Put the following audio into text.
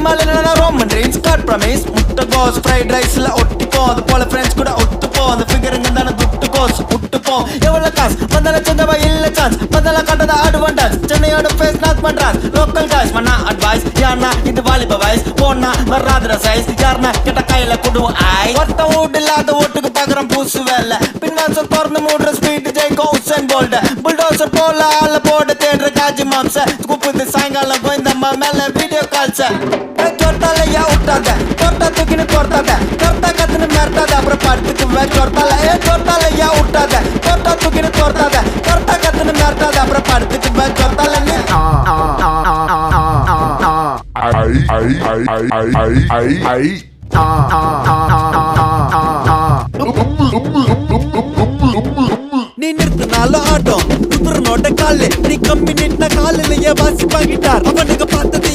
சினிமால Roman dreams God promise முட்டை கோஸ் fried ரைஸ்ல ஒட்டிப்போம் அது போல ஃப்ரெண்ட்ஸ் கூட ஒத்துப்போம் அந்த ஃபிகருங்க தானே துட்டு கோஸ் விட்டுப்போம் எவ்வளவு காசு வந்தால சொந்தவா இல்ல சான்ஸ் வந்தால கண்டத அட்வான்டேஜ் சென்னையோட ஃபேஸ் நாக் பண்றான் லோக்கல் காய்ஸ் மண்ணா அட்வைஸ் யாருனா இது வாலிப வயசு போனா வராதுற சைஸ் யாருனா கிட்ட கையில குடுவோம் ஆய் ஒருத்த வீடு இல்லாத ஓட்டுக்கு பாக்குறோம் பூசு வேலை பின்வாசல் திறந்து மூடுற ஸ்பீட் ஜெயிக்கும் உசேன் போல்ட் புல்டோசர் போல ஆள போட தேடுற காஜி மாம்ச கூப்பிட்டு சாயங்காலம் கோயந்தம்மா மேல வீடியோ கால்ஸ் சொர்த்தாலையா விட்டாத கொர்த்தா தூக்கின்னு கொர்த்தாத கொர்த்தா கத்துன்னு மிரட்டாத அப்புறம் படுத்துக்கு சொர்த்தால சொர்த்தாலையா விட்டாத கொர்த்தா தூக்கின்னு கொர்த்தாத கொர்த்தா கத்துன்னு மிரட்டாத அப்புறம் படுத்துக்கு சொர்த்தால நீ நிறுத்தினாலும் ஆட்டம் குதிரனோட காலு நீ கம்மி நின்ன காலிலேயே வாசிப்பாங்கிட்டார் அவனுக்கு பார்த்தது